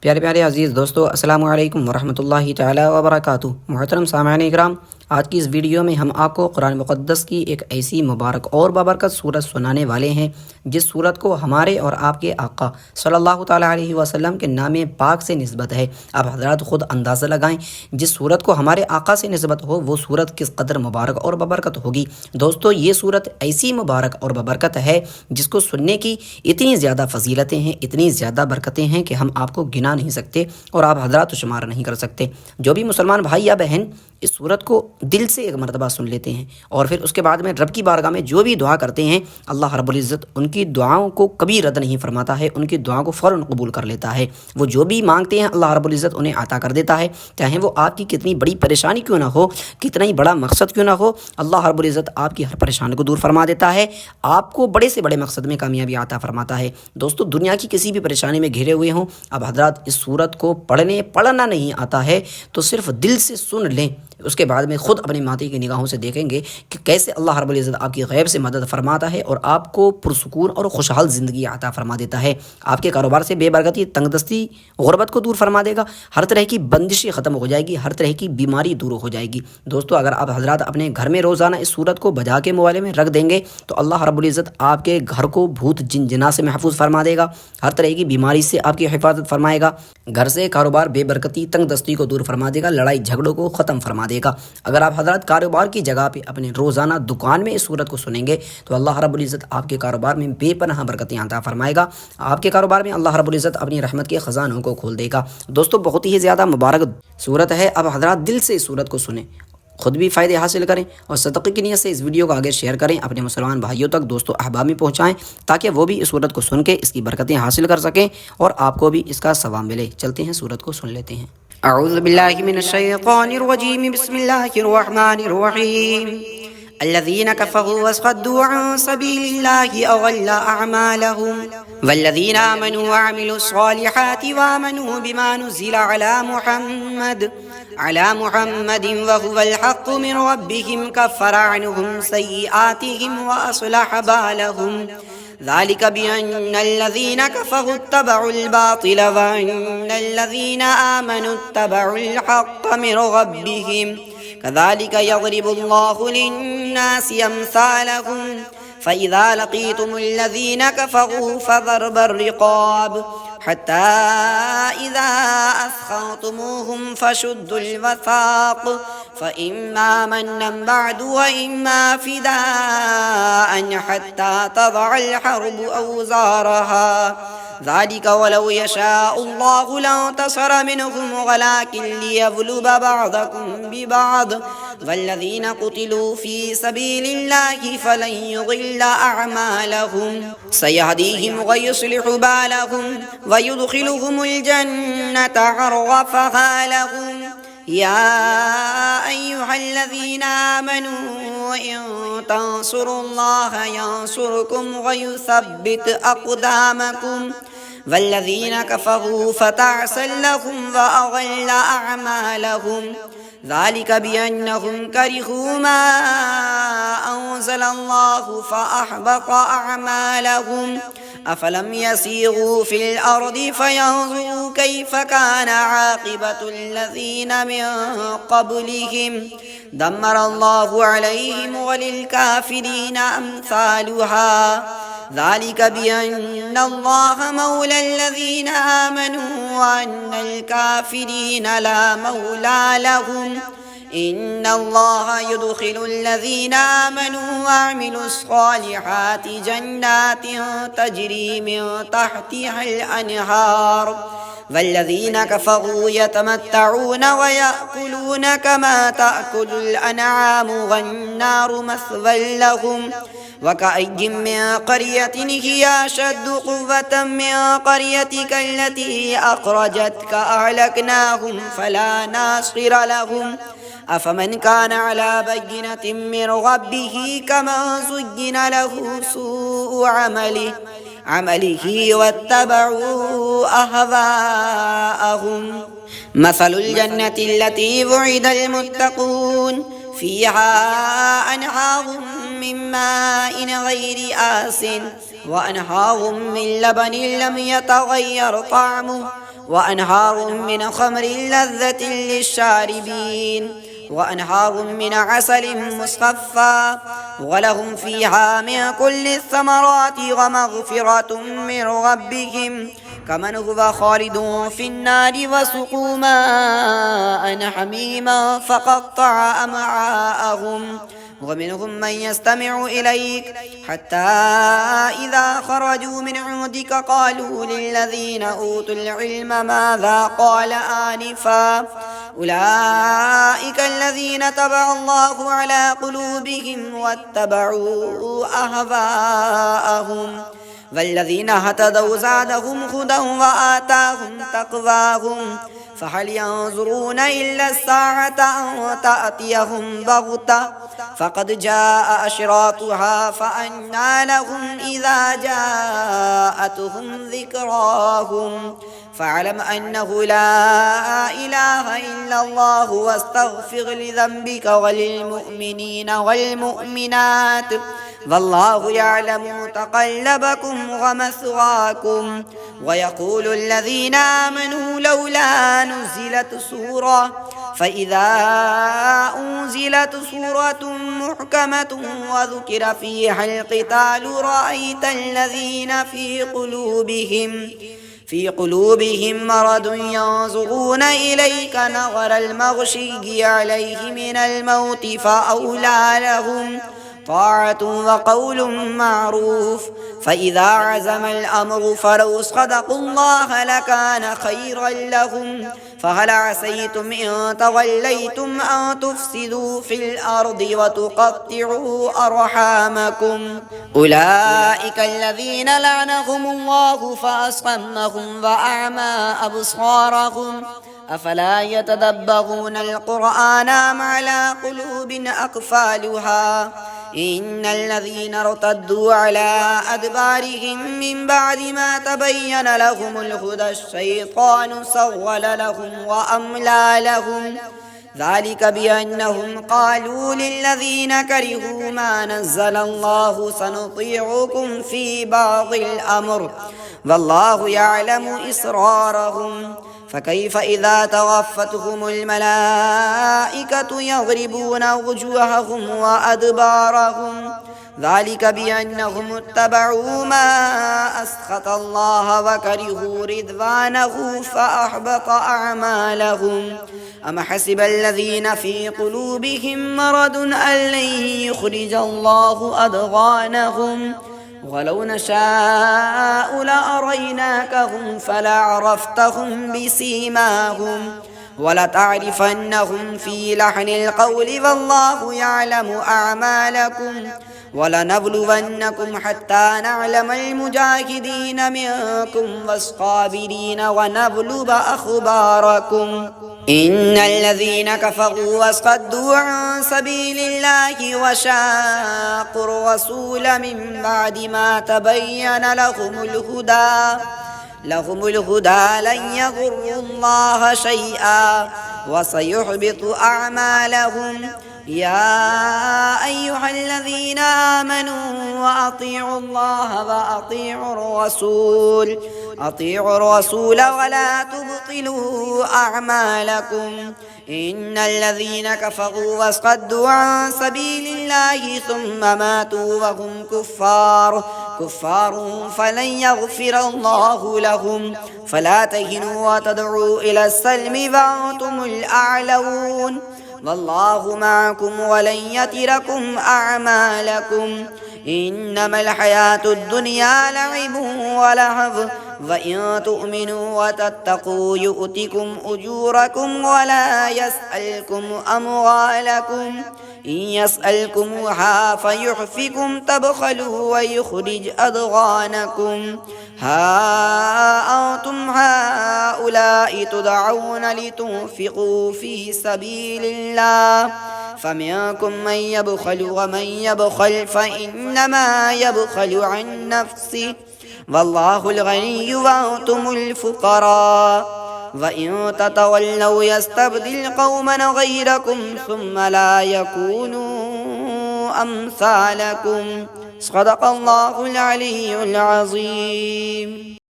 प्यारे प्यारे अज़ीज़ दोस्तों, अस्सलामु अलैकुम वरहमतुल्लाहि तआला व बरकातुहू। मोहतरम सामईन इकराम, आज की इस वीडियो में हम आपको कुरान मुक़द्दस की एक ऐसी मुबारक और बाबरकत सूरत सुनाने वाले हैं जिस सूरत को हमारे और आपके आका सल्लल्लाहु ताला अलैहि वसल्लम के नाम पाक से निस्बत है। आप हज़रात ख़ुद अंदाज़ा लगाएं, जिस सूरत को हमारे आका से निस्बत हो वो सूरत किस कदर मुबारक और बाबरकत होगी। दोस्तों, ये सूरत ऐसी मुबारक और बाबरकत है जिसको सुनने की इतनी ज़्यादा फ़जीलतें हैं, इतनी ज़्यादा बरकतें हैं कि हम आपको गिना नहीं सकते और आप हज़रात शुमार नहीं कर सकते। जो भी मुसलमान भाई या बहन इस सूरत को दिल से एक मरतबा सुन लेते हैं और फिर उसके बाद में रब की बारगाह में जो भी दुआ करते हैं, अल्लाह रब्बुल इज़्ज़त उनकी दुआओं को कभी रद्द नहीं फरमाता है, उनकी दुआओं को फ़ौरन कबूल कर लेता है। वो जो भी मांगते हैं अल्लाह रब्बुल इज़्ज़त उन्हें अता कर देता है, चाहे वो आपकी कितनी बड़ी परेशानी क्यों ना हो, कितना ही बड़ा मकसद क्यों ना हो। अल्लाह रब्बुल इज़्ज़त आपकी हर परेशानी को दूर फरमा देता है, आपको बड़े से बड़े मकसद में कामयाबी अता फरमाता है। दोस्तों, दुनिया की किसी भी परेशानी में घिरे हुए हों, अब हज़रात इस सूरत को पढ़ना नहीं आता है तो सिर्फ दिल से सुन लें, उसके बाद में ख़ुद अपनी माती की निगाहों से देखेंगे कि कैसे अल्लाह रब्बुल इज़्ज़त आपकी गैब से मदद फरमाता है और आपको पुरसुकून और खुशहाल ज़िंदगी अता फरमा देता है। आपके कारोबार से बेबरकती, तंगदस्ती, गुरबत को दूर फरमा देगा। हर तरह की बंदिशें ख़त्म हो जाएगी, हर तरह की बीमारी दूर हो जाएगी। दोस्तों, अगर आप हज़रात अपने घर में रोज़ाना इस सूरत को बजा के मोबाइल में रख देंगे तो अल्लाह रब्बुल इज़्ज़त आपके घर को भूत जिन जिना से महफूज फरमा देगा, हर तरह की बीमारी से आपकी हिफाजत फरमाएगा, घर से कारोबार बेबरकती, तंगदस्ती को दूर फरमा देगा, लड़ाई झगड़ों को ख़त्म फरमा देगा। अगर आप हज़रात कारोबार की जगह पे अपने रोज़ाना दुकान में इस सूरत को सुनेंगे तो अल्लाह रब्बुल इज़्ज़त आपके कारोबार में बेपनाह बरकतें अता फरमाएगा। आपके कारोबार में अल्लाह रब्बुल इज़्ज़त अपनी रहमत के ख़ज़ानों को खोल देगा। दोस्तों, बहुत ही ज़्यादा मुबारक सूरत है। अब हज़रात दिल से इस सूरत को सुने, खुद भी फ़ायदे हासिल करें और सदक़े की नीयत से इस वीडियो को आगे शेयर करें, अपने मुसलमान भाइयों तक, दोस्तों, अहबाब में पहुँचाएँ ताकि वो भी इस सूरत को सुन के इसकी बरकतें हासिल कर सकें और आपको भी इसका सवाब मिले। चलते हैं, सूरत को सुन लेते हैं। अऊज़ु बिल्लाहि मिनश शैतानिर रजीम, बिस्मिल्लाहिर रहमानिर रहीम। अल्लज़ीना कफ़रू वसद्दू अन सबीलिल्लाहि अज़ल्ला अअमालहुम वल्लज़ीना आमनू व अमिलुस्सालिहाति व आमनू बिमा नुज़्ज़िला अला मुहम्मदिन व हुवल हक़्क़ु मिन रब्बिहिम कफ़्फ़र अन्हुम सय्यिआतिहिम व अस्लह बालहुम ज़ालिका बिअन्नल्लज़ीना कफ़रू इत्तबउल बातिल व अन्नल्लज़ीना आमनू इत्तबउल हक़्क़ मिन रब्बिहिम कज़ालिका यज़रिबुल्लाहु लिन्नासि अम्सालहुम फ़इज़ा लक़ीतुमुल्लज़ीना कफ़रू फ़ज़रबर रिक़ाब हत्ता इज़ा अस्ख़न्तुमूहुम फ़शुद्दुल वसाक़ फ़इम्मा मन्नन बअदु व इम्मा फ़िदाअन हत्ता तज़अल हर्बु औज़ारहा ज़ालिका वलौ यशाअुल्लाहु लंतसर मिनहुम वलाकिन लियब्लुव बअदकुम बिबअद वल्लज़ीना क़ुतिलू फ़ी सबीलिल्लाहि फ़लन युज़िल्ल अअमालहुम सयहदीहिम व युस्लिहु बालहुम व युदख़िलुहुमुल जन्नता अर्रफ़हा लहुम या अय्युहल्लज़ीना आमनू इन तंसुरुल्लाह यंसुरकुम व युसब्बित अक़दामकुम वल्लज़ीना कफ़रू फ़तअसल लहुम व अज़ल्ल अअमालहुम ज़ालिका बिअन्नहुम करिहू मा अंज़लल्लाहु फ़अहबत अअमालहुम अफ़लम यसीरू फ़िल अर्दि फ़यंज़ुरू कैफ़ कान आक़िबतुल्लज़ीना मिन क़ब्लिहिम दम्मरल्लाहु अलैहिम व लिलकाफ़िरीना अम्सालुहा ज़ालिका बिअन्नल्लाह मौलाल्लज़ीना आमनू व अन्नल काफ़िरीना ला मौला लहुम इन्नल्लाह युदख़िलुल्लज़ीना आमनू व अमिलुस्सालिहाति जन्नातिन तजरी मिन तहतिहल अनहार वल्लज़ीना कफ़रू यतमत्तऊन व याकुलून कमा ताकुलुल अनआमु वन्नारु मस्वल लहुम वकअय्यिम मिन क़रयतिन हिय अशद्दु क़ुव्वतन मिन क़रयतिका अल्लती अख़रजतका अहलकनाहुम फला नासिर लहुम अफ़मन कान अला बय्यिनतिन मिन रब्बिही कमन ज़ुय्यिन लहु सूअु अमलिही वत्तबऊ अहवाअहुम मसलुल जन्नति अल्लती वुइदल मुत्तक़ून फ़ीहा अनहारुम मिन माइन गैरि आसिन व अनहारुम मिन लबनिन लम यतग़य्यर तअमुहु وأنهار من خمر لذة للشاربين وأنهار من عسل مصفى ولهم فيها من كل الثمرات ومغفرة من ربهم كمن هو خالد في النار وسقوا ماء حميما فقطع أمعاءهم ومنهم من يستمع إليك حتى إذا خرجوا من عندك قالوا للذين أوتوا العلم ماذا قال آنفا أولئك الذين طبع الله على قلوبهم واتبعوا أهواءهم والذين اهتدوا زادهم هدى وآتاهم تقواهم فهل ينظرون إلا الساعة أن تأتيهم بغتة فقد جاء أشراطها فأنى لهم إذا جاءتهم ذكراهم فاعلم أنه لا إله إلا الله واستغفر لذنبك وللمؤمنين والمؤمنات والله يعلم تقلبكم ومثواكم ويقول الذين آمنوا لولا نزلت سورة فإذا أنزلت سورة محكمة وذكر فيها القتال رأيت الذين في قلوبهم مرض ينظرون إليك نظر المغشي عليه من الموت فأولى لهم طاعة وقول معروف فإذا عزم الأمر فلو صدقوا الله لكان خيرا لهم فهل عسيتم إن توليتم أن تفسدوا في الأرض وتقطعوا أرحامكم أولئك الذين لعنهم الله فأصمهم وأعمى أبصارهم أفلا يتدبرون القرآن أم على قلوب أقفالها إن الذين ارتدوا على أدبارهم من بعد ما تبين لهم الهدى الشيطان سول لهم وأملى لهم ذلك بأنهم قالوا للذين كرهوا ما نزل الله سنطيعكم في بعض الأمر والله يعلم إسرارهم فكيف إذا توفتهم الملائكة يضربون وجوههم وأدبارهم ذلك بأنهم اتبعوا ما أسخط الله وكرهوا رضوانه فأحبط أعمالهم أم حسب الذين في قلوبهم مرض أن لن يخرج الله أضغانهم ولو نشاء لأريناكهم فلعرفتهم بسيماهم ولتعرفنهم في لحن القول والله يعلم أعمالكم ولنبلونكم حتى نعلم المجاهدين منكم والصابرين ونبلو أخباركم إن الذين كفروا وصدوا عن سبيل الله وشاقوا الرسول من بعد ما تبين لهم الهدى لن يضروا الله شيئا وسيحبط أعمالهم يا أيها الذين آمنوا وأطيعوا الله أطيعوا الرسول ولا تبطلوا أعمالكم إن الذين كفروا وصدوا عن سبيل الله ثم ماتوا وهم كفار فلن يغفر الله لهم فلا تهنوا وتدعوا إلى السلم وأنتم الأعلون والله معكم ولن يتركم أعمالكم إنما الحياة الدنيا لعب ولهو وإن تؤمنوا وتتقوا يؤتكم أجوركم ولا يسألكم أموالكم إن يسألكموها فيحفكم تبخلوا ويخرج أضغانكم ها أنتم هؤلاء تدعون لتنفقوا في سبيل الله فمنكم من يبخل ومن يبخل فإنما يبخل عن نفسه والله الغني وأنتم الفقراء وإن تتولوا يستبدل قوما غيركم ثم لا يكونوا أمثالكم صدق الله العلي العظيم.